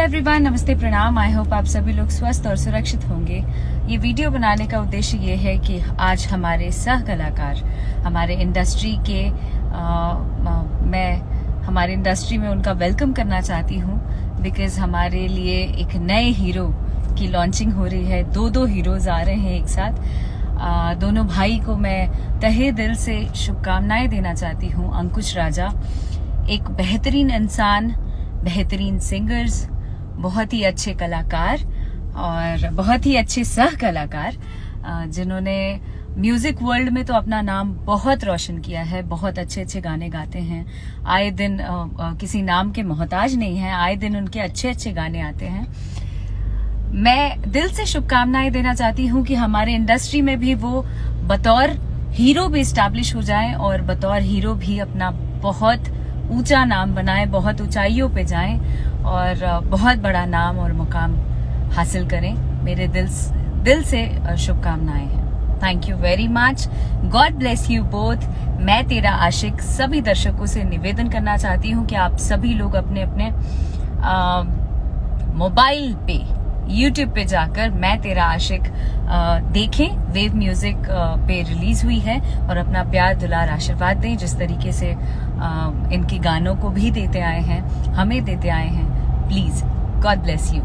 Everyone, नमस्ते, प्रणाम। I hope आप सभी लोग स्वस्थ और सुरक्षित होंगे। ये वीडियो बनाने का उद्देश्य ये है कि आज हमारे सह कलाकार हमारे इंडस्ट्री के मैं हमारे इंडस्ट्री में उनका वेलकम करना चाहती हूँ, बिकॉज हमारे लिए एक नए हीरो की लॉन्चिंग हो रही है। दो हीरोज आ रहे हैं एक साथ। दोनों भाई को मैं तहे दिल से शुभकामनाएं देना चाहती हूँ। अंकुश राजा एक बेहतरीन इंसान, बेहतरीन सिंगर्स, बहुत ही अच्छे कलाकार और बहुत ही अच्छे सह कलाकार, जिन्होंने म्यूजिक वर्ल्ड में तो अपना नाम बहुत रोशन किया है। बहुत अच्छे अच्छे गाने गाते हैं। आए दिन किसी नाम के मोहताज नहीं है, आए दिन उनके अच्छे अच्छे गाने आते हैं। मैं दिल से शुभकामनाएं देना चाहती हूँ कि हमारे इंडस्ट्री में भी वो बतौर हीरो भी स्टैब्लिश हो जाएं और बतौर हीरो भी अपना बहुत ऊंचा नाम बनाएं, बहुत ऊंचाइयों पे जाएं और बहुत बड़ा नाम और मुकाम हासिल करें। मेरे दिल से शुभकामनाएं हैं। Thank you very much. God bless you both. मैं तेरा आशिक सभी दर्शकों से निवेदन करना चाहती हूँ कि आप सभी लोग अपने अपने मोबाइल पे YouTube पे जाकर मैं तेरा आशिक देखें। वेव म्यूजिक पे रिलीज हुई है और अपना प्यार दुलार आशीर्वाद दें, जिस तरीके से इनके गानों को भी देते आए हैं, हमें देते आए हैं। Please, God bless you.